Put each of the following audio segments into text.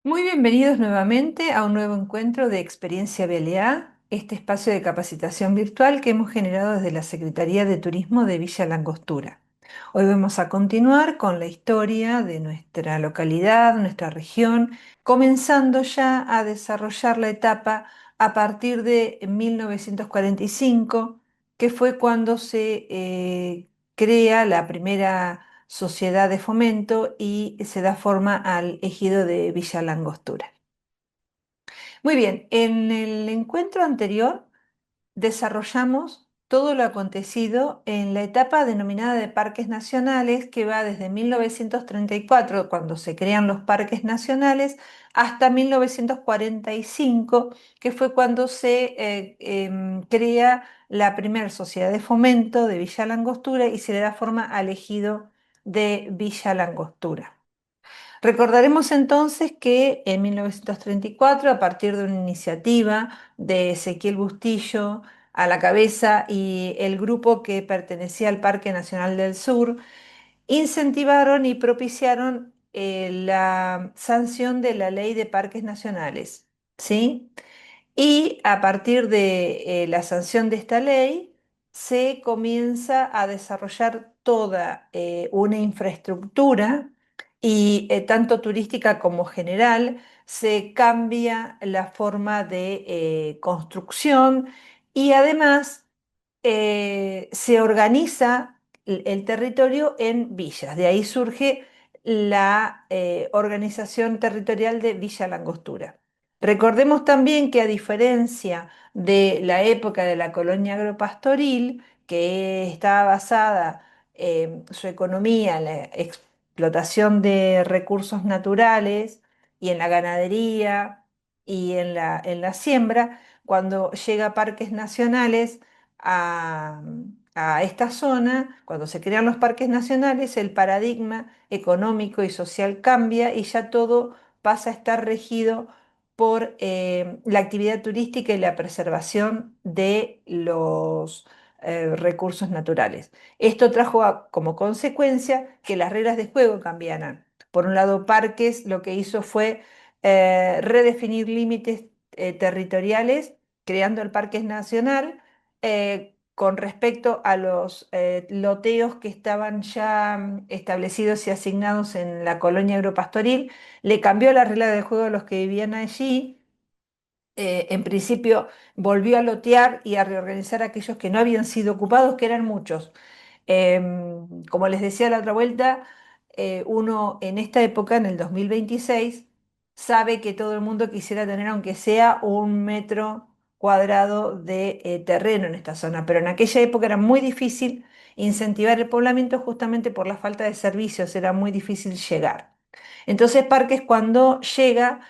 Muy bienvenidos nuevamente a un nuevo encuentro de Experiencia BLA, este espacio de capacitación virtual que hemos generado desde la Secretaría de Turismo de Villa Langostura. Hoy vamos a continuar con la historia de nuestra localidad, nuestra región, comenzando ya a desarrollar la etapa a partir de 1945, que fue cuando se crea la primera sociedad de fomento y se da forma al ejido de Villa Langostura. Muy bien, en el encuentro anterior desarrollamos todo lo acontecido en la etapa denominada de parques nacionales, que va desde 1934, cuando se crean los parques nacionales, hasta 1945, que fue cuando se crea la primera sociedad de fomento de Villa Langostura y se le da forma al ejido de Villa Langostura. Recordaremos entonces que en 1934, a partir de una iniciativa de Ezequiel Bustillo a la cabeza y el grupo que pertenecía al Parque Nacional del Sur, incentivaron y propiciaron la sanción de la Ley de Parques Nacionales, ¿sí? Y a partir de la sanción de esta ley, se comienza a desarrollar toda una infraestructura y tanto turística como general, se cambia la forma de construcción y además se organiza el territorio en villas. De ahí surge la organización territorial de Villa Langostura. Recordemos también que a diferencia de la época de la colonia agropastoril, que estaba basada su economía en la explotación de recursos naturales y en la ganadería y en la siembra, cuando llega a parques nacionales a, a esta zona, cuando se crean los parques nacionales, el paradigma económico y social cambia y ya todo pasa a estar regido por la actividad turística y la preservación de los recursos naturales. Esto trajo como consecuencia que las reglas de juego cambiaran. Por un lado, Parques lo que hizo fue redefinir límites territoriales, creando el Parque Nacional con respecto a los loteos que estaban ya establecidos y asignados en la colonia agropastoril. Le cambió la regla de juego a los que vivían allí. En principio volvió a lotear y a reorganizar aquellos que no habían sido ocupados, que eran muchos. Como les decía la otra vuelta, uno en esta época, en el 2026, sabe que todo el mundo quisiera tener, aunque sea 1 metro cuadrado de terreno en esta zona, pero en aquella época era muy difícil incentivar el poblamiento justamente por la falta de servicios, era muy difícil llegar. Entonces Parques, cuando llega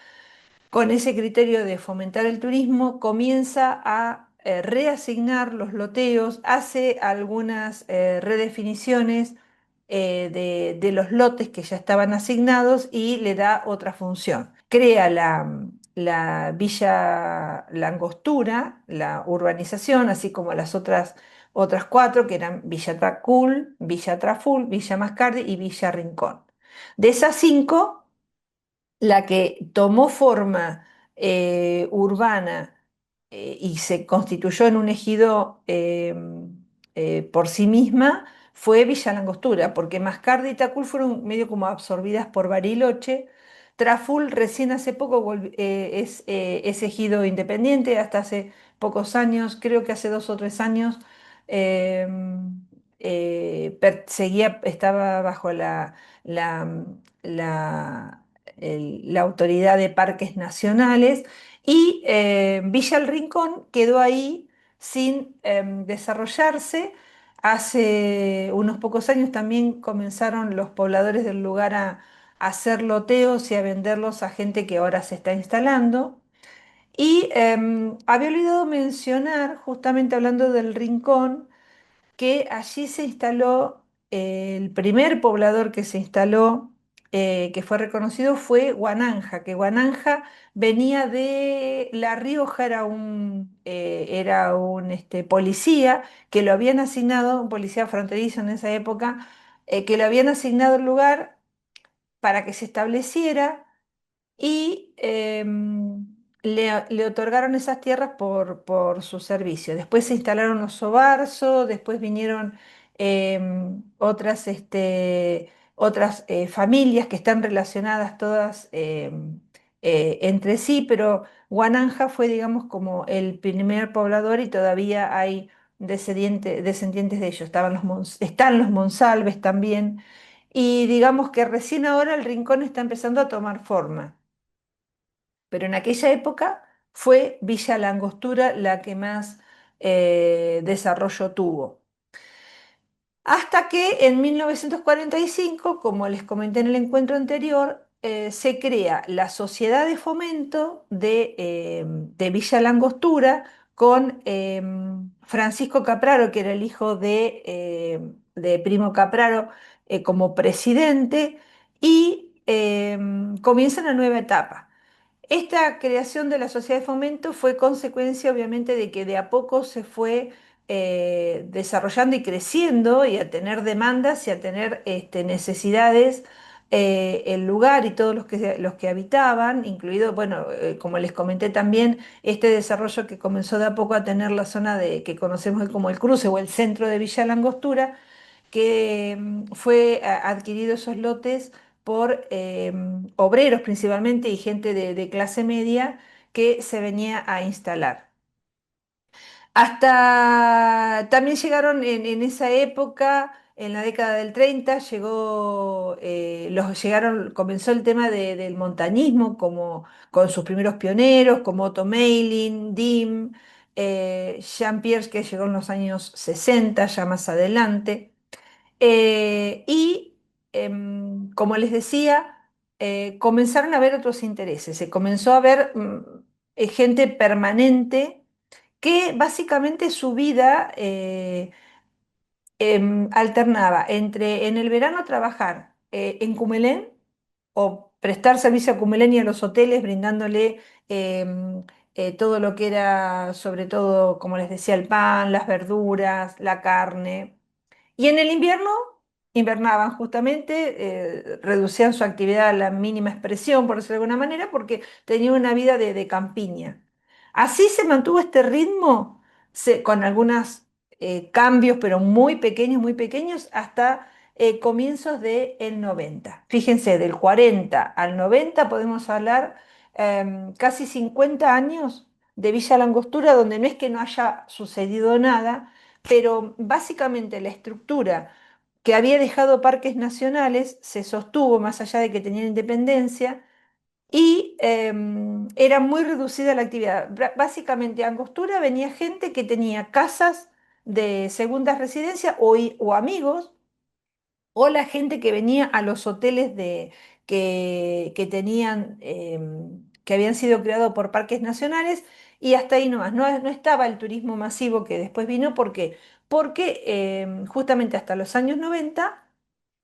con ese criterio de fomentar el turismo, comienza a reasignar los loteos, hace algunas redefiniciones de los lotes que ya estaban asignados y le da otra función. Crea la Villa Langostura, la urbanización, así como las otras cuatro, que eran Villa Tracul, Villa Traful, Villa Mascardi y Villa Rincón. De esas cinco, la que tomó forma urbana y se constituyó en un ejido por sí misma fue Villa Langostura, porque Mascardi y Tacul fueron medio como absorbidas por Bariloche. Traful recién hace poco es ejido independiente, hasta hace pocos años, creo que hace 2 o 3 años, eh, estaba bajo la, la la Autoridad de Parques Nacionales y Villa El Rincón quedó ahí sin desarrollarse. Hace unos pocos años también comenzaron los pobladores del lugar a hacer loteos y a venderlos a gente que ahora se está instalando. Y había olvidado mencionar, justamente hablando del Rincón, que allí se instaló, el primer poblador que se instaló, que fue reconocido, fue Guananja, que Guananja venía de La Rioja, era un policía que lo habían asignado, un policía fronterizo en esa época, que lo habían asignado el lugar para que se estableciera y le otorgaron esas tierras por su servicio. Después se instalaron los Sobarzo, después vinieron otras familias que están relacionadas todas entre sí, pero Guananja fue, digamos, como el primer poblador y todavía hay descendientes de ellos. Están los Monsalves también. Y digamos que recién ahora el Rincón está empezando a tomar forma, pero en aquella época fue Villa La Angostura la que más desarrollo tuvo. Hasta que en 1945, como les comenté en el encuentro anterior, se crea la Sociedad de Fomento de Villa La Angostura con Francisco Capraro, que era el hijo de Primo Capraro, como presidente, y comienza una nueva etapa. Esta creación de la sociedad de fomento fue consecuencia, obviamente, de que de a poco se fue desarrollando y creciendo y a tener demandas y a tener necesidades el lugar y todos los que habitaban, incluido, bueno, como les comenté también, este desarrollo que comenzó de a poco a tener la zona que conocemos hoy como el cruce o el centro de Villa La Angostura, que fue adquirido esos lotes por obreros principalmente y gente de clase media que se venía a instalar. Hasta también llegaron en esa época, en la década del 30, comenzó el tema del montañismo como, con sus primeros pioneros, como Otto Meilling, Dim, Jean Pierre, que llegó en los años 60, ya más adelante. Y como les decía, comenzaron a haber otros intereses. Se comenzó a ver gente permanente que básicamente su vida alternaba entre en el verano trabajar en Cumelén o prestar servicio a Cumelén y a los hoteles brindándole em, todo lo que era, sobre todo, como les decía, el pan, las verduras, la carne. Y en el invierno invernaban justamente, reducían su actividad a la mínima expresión, por decirlo de alguna manera, porque tenían una vida de campiña. Así se mantuvo este ritmo, con algunos cambios, pero muy pequeños, hasta comienzos del 90. Fíjense, del 40 al 90 podemos hablar casi 50 años de Villa La Angostura, donde no es que no haya sucedido nada, pero básicamente la estructura que había dejado parques nacionales se sostuvo más allá de que tenían independencia y era muy reducida la actividad. Básicamente a Angostura venía gente que tenía casas de segundas residencias o amigos o la gente que venía a los hoteles que tenían, que habían sido creados por parques nacionales, y hasta ahí nomás. No estaba el turismo masivo que después vino, porque justamente hasta los años 90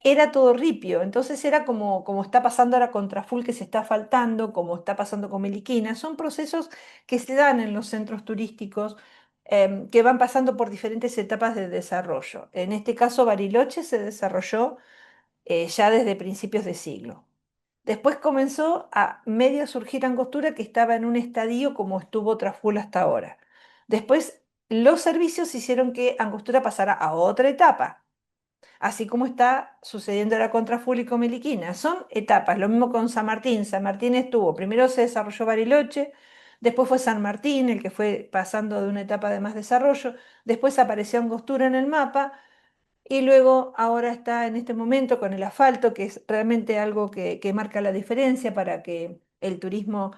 era todo ripio, entonces era como está pasando ahora con Traful, que se está faltando, como está pasando con Meliquina. Son procesos que se dan en los centros turísticos, que van pasando por diferentes etapas de desarrollo. En este caso, Bariloche se desarrolló ya desde principios de siglo. Después comenzó a medio surgir Angostura, que estaba en un estadio como estuvo Traful hasta ahora. Después los servicios hicieron que Angostura pasara a otra etapa, así como está sucediendo ahora con Traful y con Meliquina. Son etapas, lo mismo con San Martín. San Martín estuvo, primero se desarrolló Bariloche, después fue San Martín el que fue pasando de una etapa de más desarrollo, después apareció Angostura en el mapa, y luego ahora está en este momento con el asfalto, que es realmente algo que marca la diferencia para que el turismo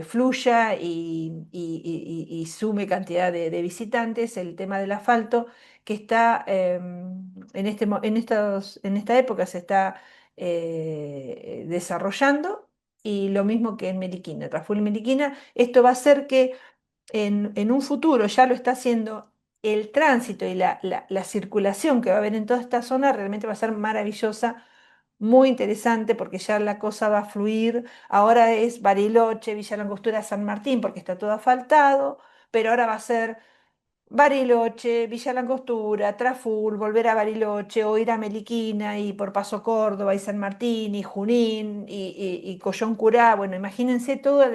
fluya y sume cantidad de visitantes. El tema del asfalto que está en esta época se está desarrollando, y lo mismo que en Meliquina, Traful y Meliquina. Esto va a hacer que en un futuro, ya lo está haciendo, el tránsito y la circulación que va a haber en toda esta zona realmente va a ser maravillosa, muy interesante, porque ya la cosa va a fluir. Ahora es Bariloche, Villa La Angostura, San Martín, porque está todo asfaltado, pero ahora va a ser Bariloche, Villa Langostura, Traful, volver a Bariloche o ir a Meliquina y por Paso Córdoba y San Martín y Junín y Coyoncurá. Bueno, imagínense toda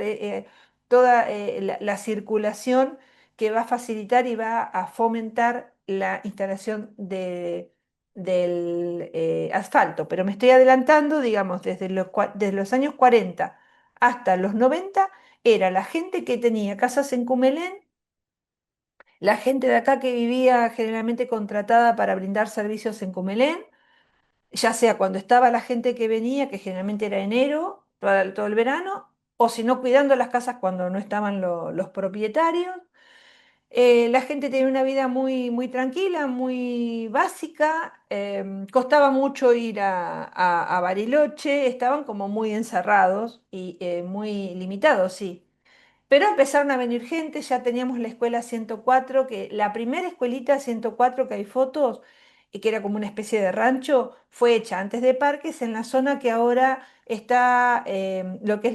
la circulación que va a facilitar y va a fomentar la instalación del asfalto. Pero me estoy adelantando, digamos, desde los años 40 hasta los 90 era la gente que tenía casas en Cumelén, la gente de acá que vivía generalmente contratada para brindar servicios en Cumelén, ya sea cuando estaba la gente que venía, que generalmente era enero, todo el verano, o si no, cuidando las casas cuando no estaban los propietarios. La gente tenía una vida muy, muy tranquila, muy básica, costaba mucho ir a Bariloche, estaban como muy encerrados y muy limitados, sí. Pero empezaron a venir gente, ya teníamos la escuela 104, que la primera escuelita 104 que hay fotos, y que era como una especie de rancho, fue hecha antes de Parques en la zona que ahora está, lo que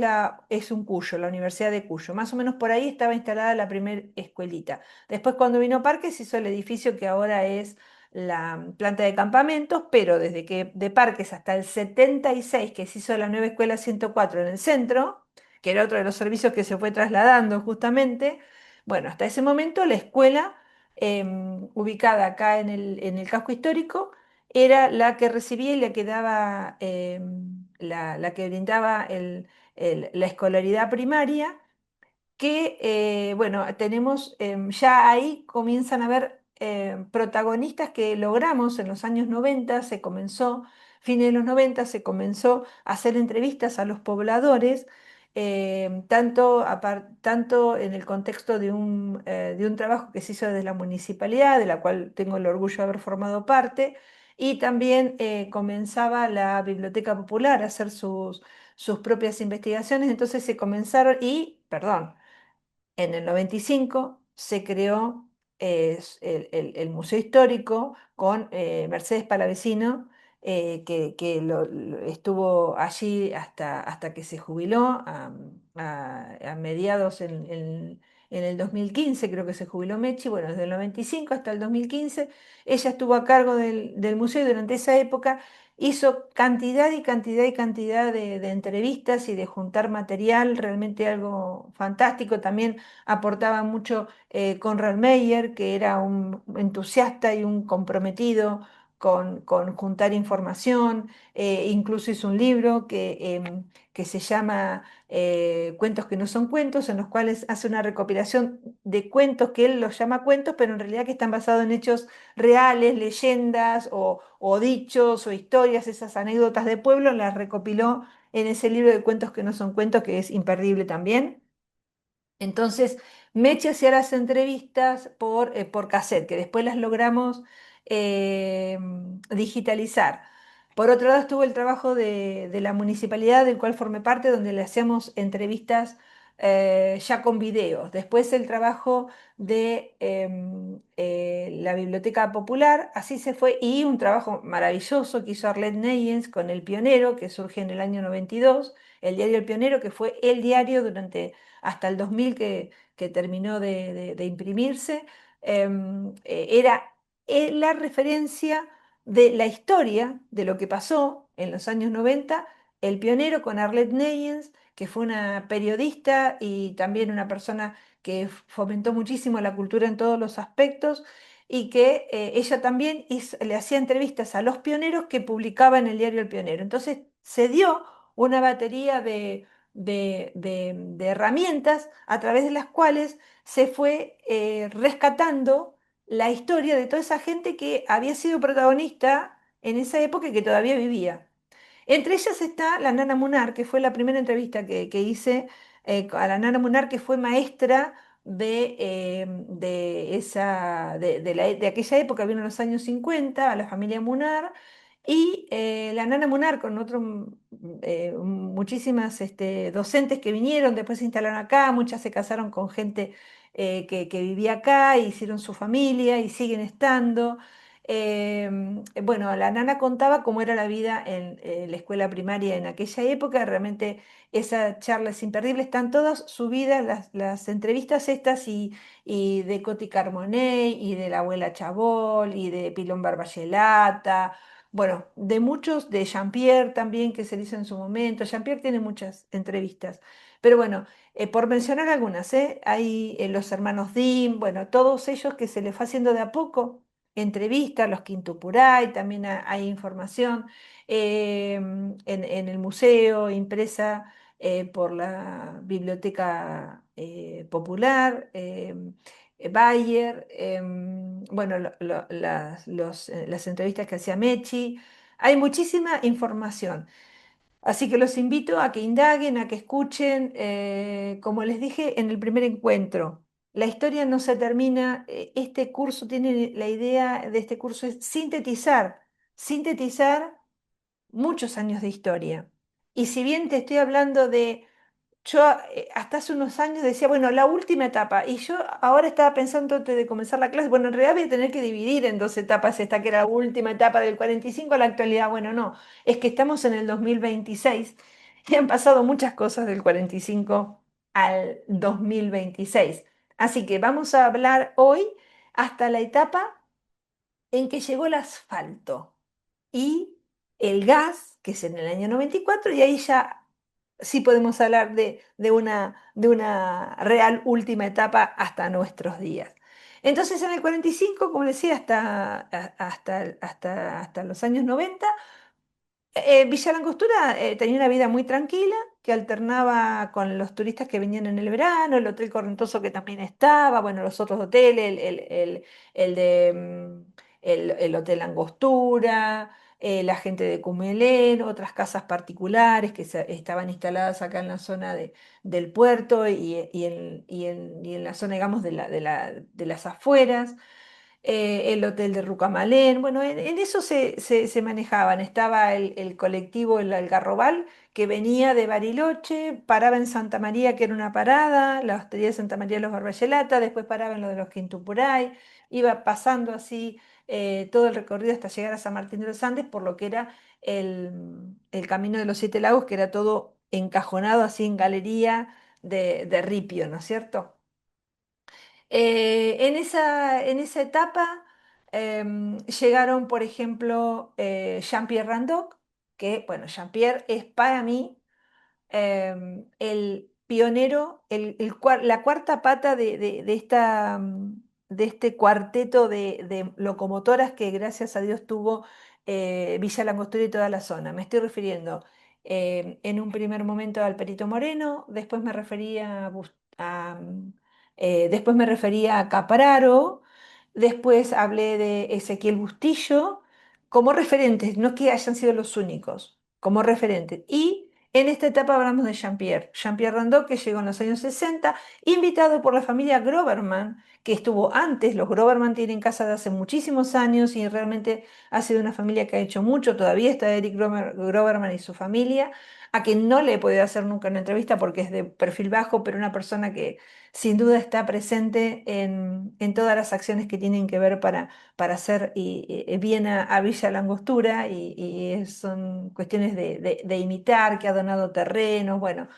es un Cuyo, la Universidad de Cuyo. Más o menos por ahí estaba instalada la primera escuelita. Después cuando vino Parques hizo el edificio que ahora es la planta de campamentos, pero desde que de Parques hasta el 76 que se hizo la nueva escuela 104 en el centro, que era otro de los servicios que se fue trasladando justamente. Bueno, hasta ese momento la escuela, ubicada acá en el casco histórico, era la que recibía y la que daba, la que brindaba la escolaridad primaria que, bueno, tenemos, ya ahí comienzan a haber protagonistas que logramos en los años 90, fines de los 90, se comenzó a hacer entrevistas a los pobladores, tanto en el contexto de un trabajo que se hizo desde la municipalidad, de la cual tengo el orgullo de haber formado parte, y también comenzaba la Biblioteca Popular a hacer sus propias investigaciones, entonces se comenzaron, perdón, en el 95 se creó el Museo Histórico con Mercedes Palavecino, que estuvo allí hasta que se jubiló a mediados en el 2015, creo que se jubiló Mechi, bueno, desde el 95 hasta el 2015, ella estuvo a cargo del museo y durante esa época hizo cantidad y cantidad y cantidad de entrevistas y de juntar material, realmente algo fantástico. También aportaba mucho Conrad Meyer, que era un entusiasta y un comprometido con juntar información. Incluso hizo un libro que se llama Cuentos que no son cuentos, en los cuales hace una recopilación de cuentos que él los llama cuentos, pero en realidad que están basados en hechos reales, leyendas o dichos o historias, esas anécdotas de pueblo, las recopiló en ese libro de cuentos que no son cuentos, que es imperdible también. Entonces, Meche hacía las entrevistas por cassette, que después las logramos digitalizar. Por otro lado, estuvo el trabajo de la municipalidad, del cual formé parte, donde le hacíamos entrevistas ya con videos. Después el trabajo de la Biblioteca Popular, así se fue, y un trabajo maravilloso que hizo Arlette Neyens con El Pionero, que surge en el año 92, el diario El Pionero, que fue el diario durante hasta el 2000 que terminó de imprimirse, era la referencia de la historia de lo que pasó en los años 90, El Pionero con Arlette Neyens, que fue una periodista y también una persona que fomentó muchísimo la cultura en todos los aspectos y que ella también le hacía entrevistas a los pioneros que publicaba en el diario El Pionero. Entonces se dio una batería de herramientas a través de las cuales se fue rescatando la historia de toda esa gente que había sido protagonista en esa época y que todavía vivía. Entre ellas está la Nana Munar, que fue la primera entrevista que hice a la Nana Munar, que fue maestra de aquella época, vino en los años 50, a la familia Munar, y la Nana Munar con muchísimas docentes que vinieron, después se instalaron acá, muchas se casaron con gente que vivía acá, hicieron su familia y siguen estando. Bueno, la nana contaba cómo era la vida en la escuela primaria en aquella época. Realmente esa charla es imperdible. Están todas subidas las entrevistas estas y de Coti Carmonet y de la abuela Chabol y de Pilón Barbayelata. Bueno, de muchos, de Jean-Pierre también, que se le hizo en su momento. Jean-Pierre tiene muchas entrevistas. Pero bueno, por mencionar algunas, hay los hermanos Dim, bueno, todos ellos que se les fue haciendo de a poco entrevistas, los Quintupuray, también hay información en el museo, impresa por la Biblioteca Popular, Bayer, bueno, las entrevistas que hacía Mechi. Hay muchísima información. Así que los invito a que indaguen, a que escuchen, como les dije en el primer encuentro. La historia no se termina, este curso tiene, la idea de este curso es sintetizar muchos años de historia. Y si bien te estoy hablando de yo hasta hace unos años decía, bueno, la última etapa, y yo ahora estaba pensando antes de comenzar la clase, bueno, en realidad voy a tener que dividir en dos etapas esta que era la última etapa del 45 a la actualidad. Bueno, no, es que estamos en el 2026 y han pasado muchas cosas del 45 al 2026. Así que vamos a hablar hoy hasta la etapa en que llegó el asfalto y el gas, que es en el año 94 y ahí ya sí podemos hablar de una real última etapa hasta nuestros días. Entonces, en el 45, como decía, hasta los años 90, Villa Langostura tenía una vida muy tranquila, que alternaba con los turistas que venían en el verano, el Hotel Correntoso que también estaba, bueno, los otros hoteles, el de, el Hotel Angostura, la gente de Cumelén, otras casas particulares que estaban instaladas acá en la zona del puerto y en la zona, digamos, de las afueras, el hotel de Rucamalén, bueno, en eso se manejaban. Estaba el colectivo, el Algarrobal, que venía de Bariloche, paraba en Santa María, que era una parada, la hostería de Santa María de los Barbayelata, después paraba en lo de los Quintupuray, iba pasando así todo el recorrido hasta llegar a San Martín de los Andes, por lo que era el Camino de los Siete Lagos, que era todo encajonado así en galería de ripio, ¿no es cierto? En esa etapa llegaron, por ejemplo, Jean-Pierre Randoc, que, bueno, Jean-Pierre es para mí el pionero, la cuarta pata de este cuarteto de locomotoras que gracias a Dios tuvo Villa Langostura y toda la zona. Me estoy refiriendo en un primer momento al Perito Moreno, después me refería a Capraro, después hablé de Ezequiel Bustillo, como referentes, no que hayan sido los únicos, como referentes. Y en esta etapa hablamos de Jean-Pierre. Jean-Pierre Randó, que llegó en los años 60, invitado por la familia Groverman, que estuvo antes. Los Groverman tienen casa de hace muchísimos años y realmente ha sido una familia que ha hecho mucho. Todavía está Eric Groverman y su familia, a quien no le he podido hacer nunca una entrevista porque es de perfil bajo, pero una persona que sin duda está presente en todas las acciones que tienen que ver para hacer bien a Villa Langostura y son cuestiones de imitar, que ha donado terrenos, bueno.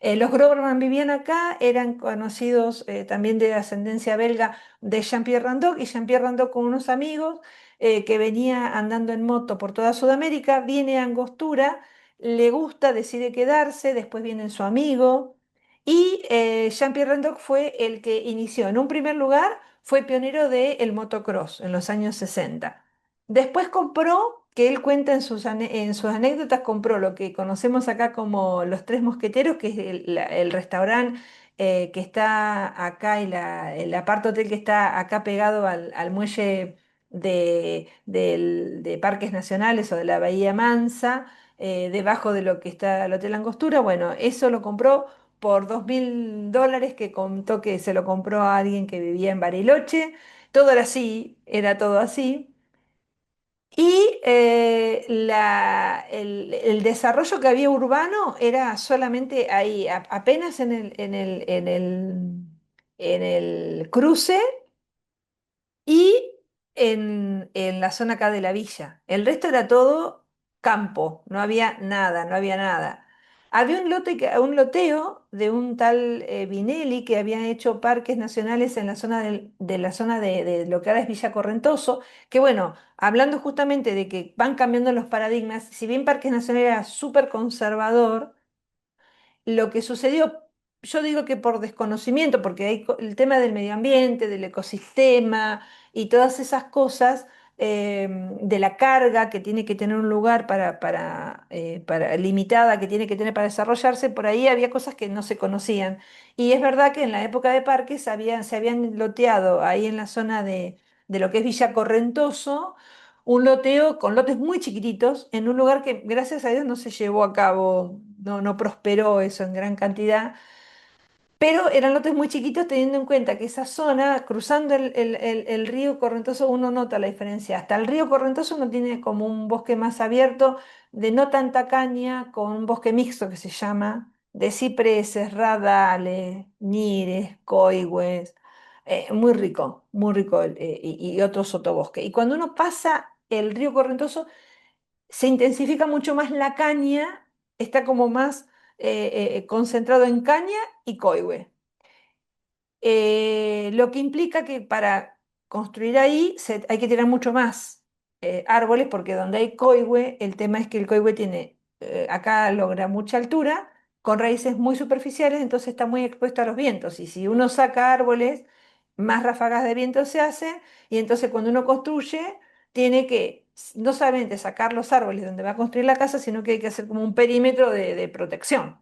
Los Groverman vivían acá, eran conocidos también de ascendencia belga de Jean-Pierre Randoc, y Jean-Pierre Randoc con unos amigos que venía andando en moto por toda Sudamérica, viene a Angostura, le gusta, decide quedarse, después viene su amigo, y Jean-Pierre Randoc fue el que inició, en un primer lugar, fue pionero del motocross en los años 60. Después compró, que él cuenta en sus anécdotas, compró lo que conocemos acá como Los Tres Mosqueteros, que es el restaurante que está acá y el apart hotel que está acá pegado al muelle de Parques Nacionales o de la Bahía Mansa, debajo de lo que está el Hotel Angostura. Bueno, eso lo compró por $2.000, que contó que se lo compró a alguien que vivía en Bariloche. Todo era así, era todo así. Y el desarrollo que había urbano era solamente ahí, apenas en el cruce y en la zona acá de la villa. El resto era todo campo, no había nada, no había nada. Había un loteo de un tal Vinelli que había hecho parques nacionales en la zona de la zona de lo que ahora es Villa Correntoso, que bueno, hablando justamente de que van cambiando los paradigmas, si bien Parques Nacionales era súper conservador, lo que sucedió, yo digo que por desconocimiento, porque hay el tema del medio ambiente, del ecosistema y todas esas cosas, de la carga que tiene que tener un lugar para limitada que tiene que tener para desarrollarse, por ahí había cosas que no se conocían. Y es verdad que en la época de parques se habían loteado ahí en la zona de lo que es Villa Correntoso un loteo con lotes muy chiquititos en un lugar que gracias a Dios no se llevó a cabo, no prosperó eso en gran cantidad, pero eran lotes muy chiquitos teniendo en cuenta que esa zona, cruzando el río Correntoso, uno nota la diferencia. Hasta el río Correntoso uno tiene como un bosque más abierto, de no tanta caña, con un bosque mixto que se llama, de cipreses, radales, nires, coigües, muy rico, y otro sotobosque. Y cuando uno pasa el río Correntoso, se intensifica mucho más la caña, está como más concentrado en caña y coigüe. Lo que implica que para construir ahí hay que tirar mucho más árboles, porque donde hay coigüe, el tema es que el coigüe tiene, acá logra mucha altura, con raíces muy superficiales, entonces está muy expuesto a los vientos. Y si uno saca árboles, más ráfagas de viento se hacen, y entonces cuando uno construye, tiene que no solamente sacar los árboles donde va a construir la casa, sino que hay que hacer como un perímetro de protección.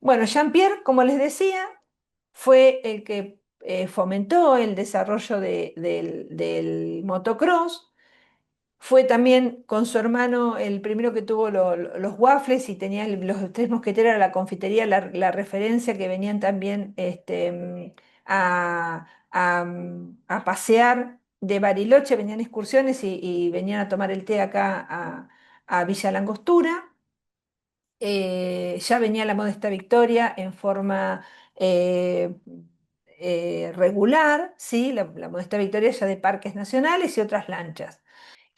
Bueno, Jean-Pierre, como les decía, fue el que fomentó el desarrollo del motocross. Fue también con su hermano el primero que tuvo los waffles y tenía los tres mosqueteros, era la confitería, la referencia que venían también a pasear de Bariloche, venían excursiones y venían a tomar el té acá a Villa Langostura. Ya venía la Modesta Victoria en forma eh, regular, ¿sí? La Modesta Victoria ya de parques nacionales y otras lanchas.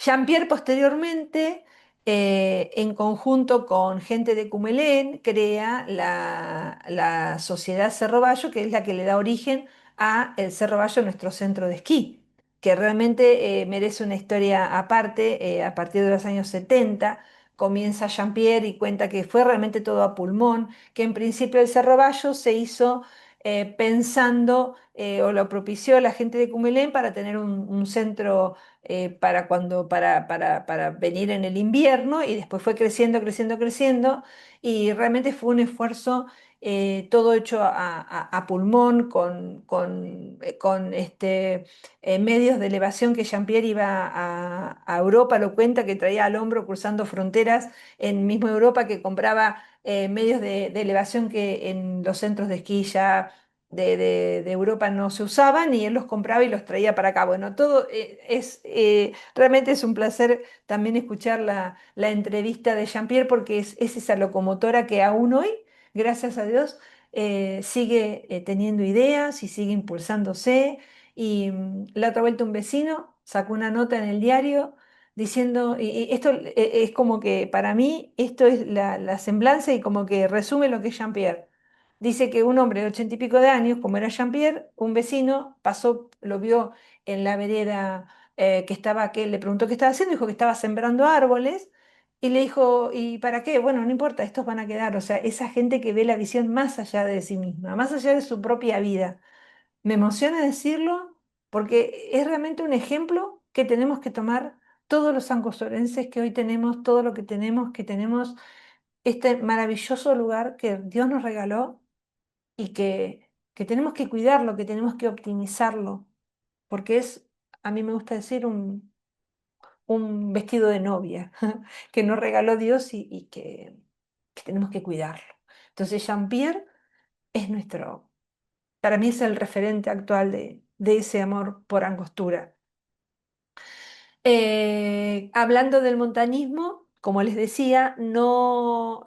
Jean-Pierre posteriormente, en conjunto con gente de Cumelén, crea la Sociedad Cerro Bayo, que es la que le da origen a el Cerro Bayo, nuestro centro de esquí, que realmente merece una historia aparte. A partir de los años 70 comienza Jean-Pierre y cuenta que fue realmente todo a pulmón, que en principio el Cerro Bayo se hizo pensando o lo propició la gente de Cumelén para tener un centro para venir en el invierno, y después fue creciendo, creciendo, creciendo, y realmente fue un esfuerzo todo hecho a pulmón, con medios de elevación que Jean-Pierre iba a Europa, lo cuenta, que traía al hombro cruzando fronteras en mismo Europa, que compraba medios de elevación que en los centros de esquí ya de Europa no se usaban, y él los compraba y los traía para acá. Bueno, todo realmente es un placer también escuchar la entrevista de Jean-Pierre, porque es esa locomotora que aún hoy, gracias a Dios, sigue teniendo ideas y sigue impulsándose. Y la otra vuelta un vecino sacó una nota en el diario diciendo, y esto es como que para mí esto es la semblanza y como que resume lo que es Jean-Pierre. Dice que un hombre de 80 y pico de años, como era Jean-Pierre, un vecino pasó, lo vio en la vereda que le preguntó qué estaba haciendo, dijo que estaba sembrando árboles, y le dijo, ¿y para qué? Bueno, no importa, estos van a quedar. O sea, esa gente que ve la visión más allá de sí misma, más allá de su propia vida. Me emociona decirlo porque es realmente un ejemplo que tenemos que tomar todos los sangosorenses que hoy tenemos, todo lo que tenemos este maravilloso lugar que Dios nos regaló, y que tenemos que cuidarlo, que tenemos que optimizarlo, porque es, a mí me gusta decir, un vestido de novia que nos regaló Dios, y que tenemos que cuidarlo. Entonces Jean-Pierre es para mí es el referente actual de ese amor por Angostura. Hablando del montañismo, como les decía, no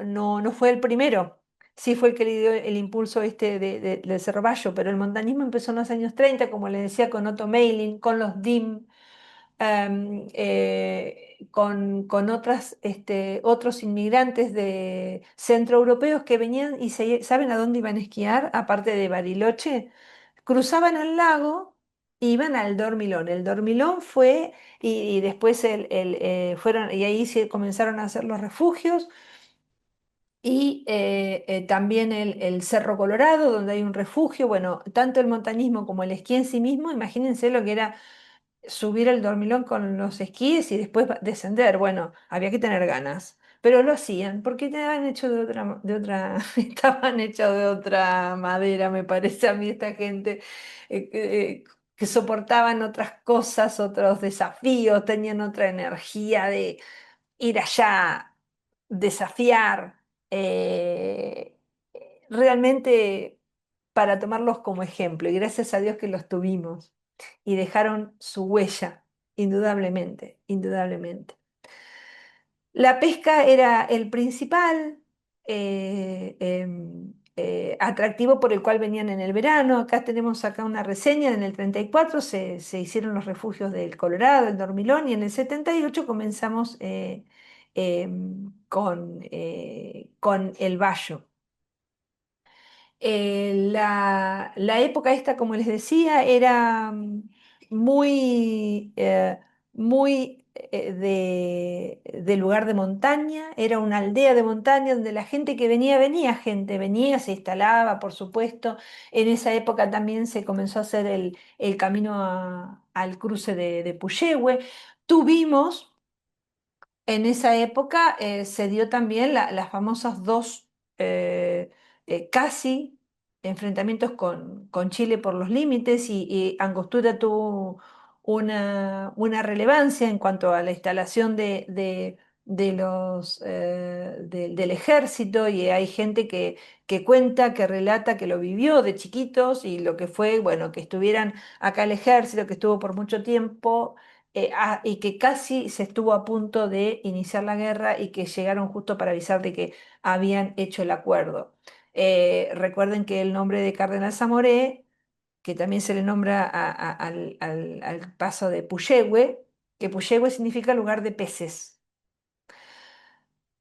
fue el primero. sí fue el que le dio el impulso este del Cerro Bayo, pero el montañismo empezó en los años 30, como le decía, con Otto Meilling, con los DIM, con otros inmigrantes de centroeuropeos que venían y ¿saben a dónde iban a esquiar? Aparte de Bariloche, cruzaban el lago e iban al Dormilón. El Dormilón fue, y después fueron, y ahí se comenzaron a hacer los refugios. Y también el Cerro Colorado, donde hay un refugio. Bueno, tanto el montañismo como el esquí en sí mismo, imagínense lo que era subir el dormilón con los esquíes y después descender. Bueno, había que tener ganas, pero lo hacían porque estaban hechos estaban hechos de otra madera, me parece a mí esta gente, que soportaban otras cosas, otros desafíos, tenían otra energía de ir allá, desafiar, eh, realmente para tomarlos como ejemplo. Y gracias a Dios que los tuvimos y dejaron su huella, indudablemente, indudablemente. La pesca era el principal atractivo por el cual venían en el verano. Acá tenemos acá una reseña, en el 34 se hicieron los refugios del Colorado, el Dormilón, y en el 78 comenzamos con el Bayo. La época esta, como les decía, era muy, muy de lugar de montaña, era una aldea de montaña donde la gente que venía, venía, se instalaba, por supuesto. En esa época también se comenzó a hacer el camino al cruce de Puyehue. Tuvimos en esa época se dio también las famosas dos eh, casi enfrentamientos con Chile por los límites y Angostura tuvo una relevancia en cuanto a la instalación del ejército y hay gente que cuenta, que relata que lo vivió de chiquitos y lo que fue, bueno, que estuvieran acá el ejército, que estuvo por mucho tiempo y que casi se estuvo a punto de iniciar la guerra y que llegaron justo para avisar de que habían hecho el acuerdo. Recuerden que el nombre de Cardenal Zamoré, que también se le nombra al paso de Puyehue, que Puyehue significa lugar de peces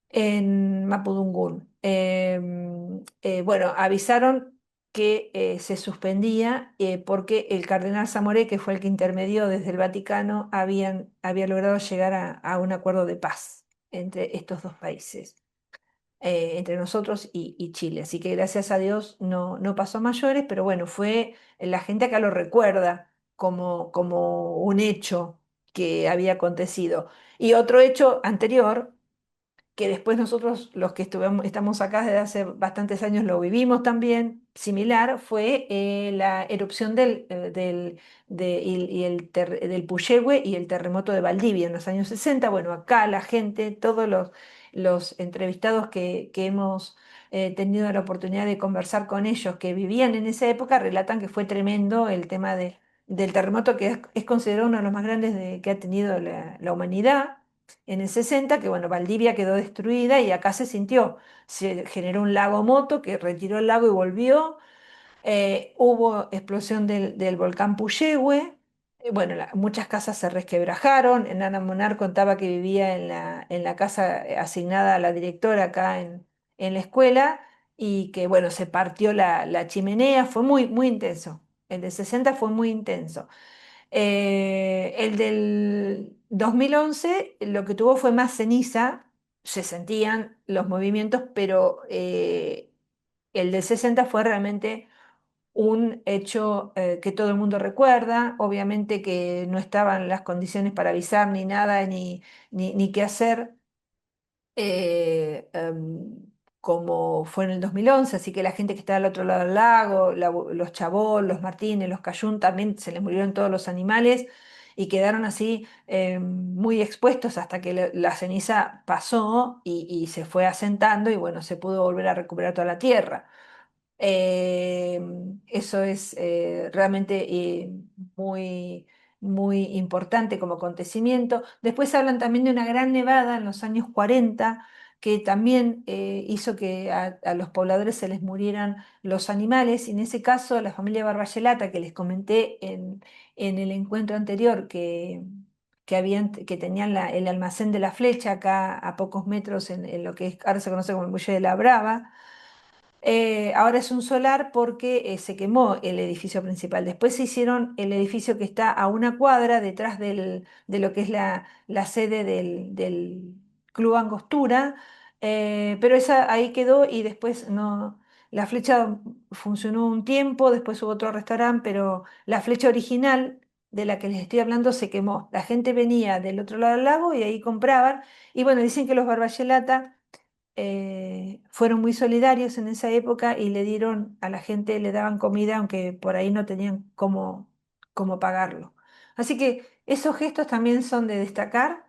en Mapudungún. Bueno, avisaron que se suspendía porque el cardenal Zamoré, que fue el que intermedió desde el Vaticano, había logrado llegar a un acuerdo de paz entre estos dos países, entre nosotros y Chile. Así que gracias a Dios no pasó a mayores, pero bueno, la gente acá lo recuerda como un hecho que había acontecido. Y otro hecho anterior que después nosotros los que estamos acá desde hace bastantes años lo vivimos también, similar, fue la erupción del Puyehue y el terremoto de Valdivia en los años 60. Bueno, acá la gente, todos los entrevistados que hemos tenido la oportunidad de conversar con ellos que vivían en esa época, relatan que fue tremendo el tema del terremoto, que es considerado uno de los más grandes que ha tenido la humanidad en el 60, que bueno, Valdivia quedó destruida y acá se sintió, se generó un lago Moto que retiró el lago y volvió, hubo explosión del volcán Puyehue, bueno, muchas casas se resquebrajaron, Nana Monar contaba que vivía en la casa asignada a la directora acá en la escuela y que bueno, se partió la chimenea, fue muy, muy intenso, el de 60 fue muy intenso. El del 2011 lo que tuvo fue más ceniza, se sentían los movimientos, pero el del 60 fue realmente un hecho que todo el mundo recuerda, obviamente que no estaban las condiciones para avisar ni nada, ni qué hacer, como fue en el 2011, así que la gente que estaba al otro lado del lago, los Chabón, los Martínez, los Cayún, también se les murieron todos los animales y quedaron así muy expuestos hasta que la ceniza pasó y se fue asentando y bueno, se pudo volver a recuperar toda la tierra. Eh, Eso es realmente muy, muy importante como acontecimiento. Después hablan también de una gran nevada en los años 40 que también hizo que a los pobladores se les murieran los animales. Y en ese caso, la familia Barbayelata, que les comenté en el encuentro anterior, que tenían el almacén de la Flecha acá a pocos metros en lo que ahora se conoce como el Muelle de la Brava. Ahora es un solar porque se quemó el edificio principal. Después se hicieron el edificio que está a una cuadra detrás de lo que es la sede del Club Angostura, pero esa ahí quedó y después no. La Flecha funcionó un tiempo, después hubo otro restaurante, pero la Flecha original de la que les estoy hablando se quemó. La gente venía del otro lado del lago y ahí compraban. Y bueno, dicen que los Barbayelata fueron muy solidarios en esa época y le dieron a la gente, le daban comida, aunque por ahí no tenían cómo pagarlo. Así que esos gestos también son de destacar,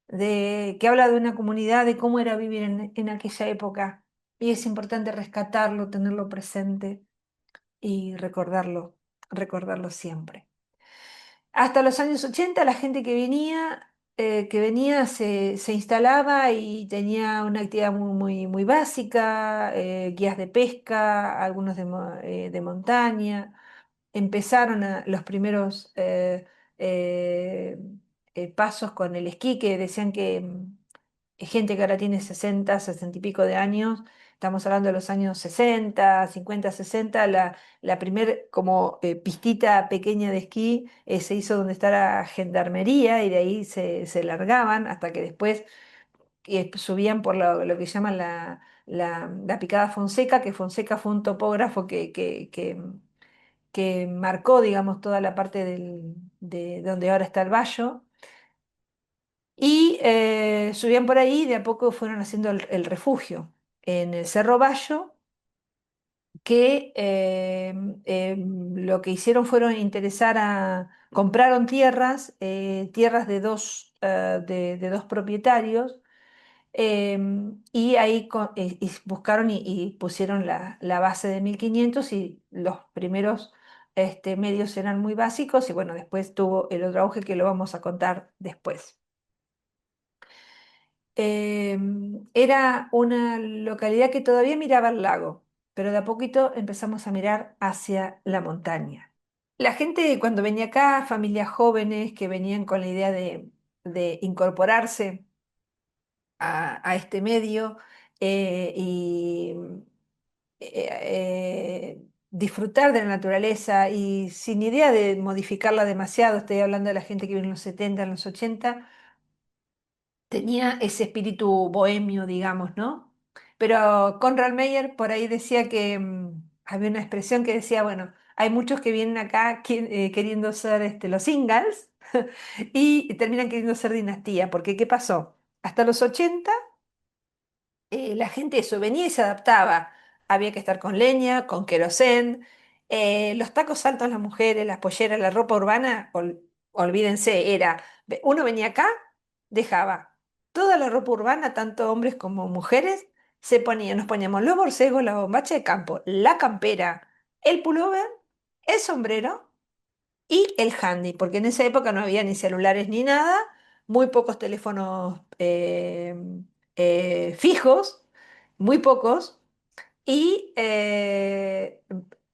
que habla de una comunidad, de cómo era vivir en aquella época. Y es importante rescatarlo, tenerlo presente y recordarlo siempre. Hasta los años 80 la gente que venía se instalaba y tenía una actividad muy, muy, muy básica, guías de pesca, algunos de montaña. Empezaron los primeros eh, pasos con el esquí, que decían que gente que ahora tiene 60, 60 y pico de años, estamos hablando de los años 60, 50, 60, la primer como pistita pequeña de esquí se hizo donde está la gendarmería y de ahí se largaban hasta que después subían por lo que llaman la picada Fonseca, que Fonseca fue un topógrafo que marcó, digamos, toda la parte de donde ahora está el Bayo. Y subían por ahí y de a poco fueron haciendo el refugio en el Cerro Bayo, que lo que hicieron fueron compraron tierras de dos propietarios, y ahí y buscaron y pusieron la base de 1500 y los primeros medios eran muy básicos y bueno, después tuvo el otro auge que lo vamos a contar después. Era una localidad que todavía miraba al lago, pero de a poquito empezamos a mirar hacia la montaña. La gente cuando venía acá, familias jóvenes que venían con la idea de incorporarse a este medio y disfrutar de la naturaleza y sin idea de modificarla demasiado, estoy hablando de la gente que vive en los 70, en los 80, tenía ese espíritu bohemio, digamos, ¿no? Pero Conrad Meyer por ahí decía que había una expresión que decía, bueno, hay muchos que vienen acá queriendo ser los Ingalls y terminan queriendo ser dinastía, porque ¿qué pasó? Hasta los 80 la gente eso venía y se adaptaba. Había que estar con leña, con querosén, los tacos altos las mujeres, las polleras, la ropa urbana, olvídense, uno venía acá, dejaba toda la ropa urbana, tanto hombres como mujeres, nos poníamos los borcegos, la bombacha de campo, la campera, el pullover, el sombrero y el handy, porque en esa época no había ni celulares ni nada, muy pocos teléfonos fijos, muy pocos, y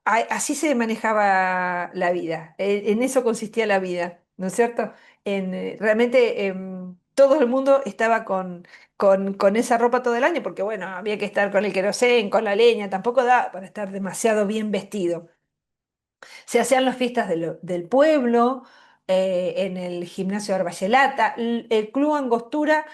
así se manejaba la vida, en eso consistía la vida, ¿no es cierto? Realmente todo el mundo estaba con esa ropa todo el año, porque bueno, había que estar con el querosén, con la leña, tampoco daba para estar demasiado bien vestido. Se hacían las fiestas del pueblo, en el gimnasio de Arbayelata. El Club Angostura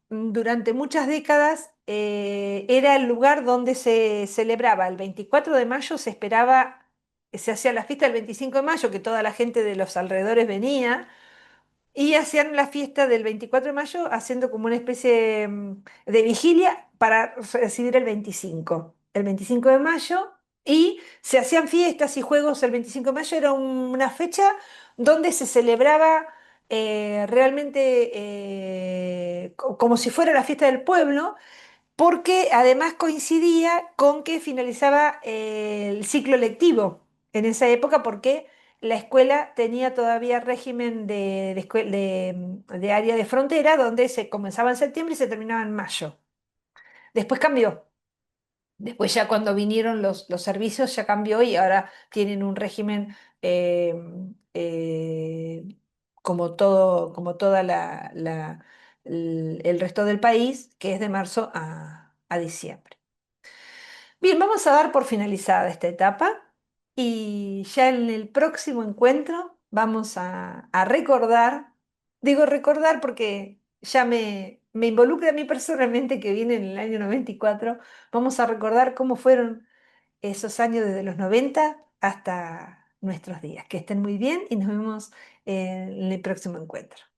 durante muchas décadas era el lugar donde se celebraba. El 24 de mayo se esperaba, se hacía la fiesta el 25 de mayo, que toda la gente de los alrededores venía. Y hacían la fiesta del 24 de mayo haciendo como una especie de vigilia para recibir el veinticinco de mayo, y se hacían fiestas y juegos el 25 de mayo, era una fecha donde se celebraba realmente como si fuera la fiesta del pueblo, porque además coincidía con que finalizaba el ciclo lectivo en esa época, porque la escuela tenía todavía régimen de área de frontera, donde se comenzaba en septiembre y se terminaba en mayo. Después cambió. Después ya cuando vinieron los servicios ya cambió y ahora tienen un régimen eh, eh, como toda el resto del país, que es de marzo a diciembre. Bien, vamos a dar por finalizada esta etapa y ya en el próximo encuentro vamos a recordar, digo recordar porque ya me involucra a mí personalmente que viene en el año 94. Vamos a recordar cómo fueron esos años desde los 90 hasta nuestros días. Que estén muy bien y nos vemos en el próximo encuentro.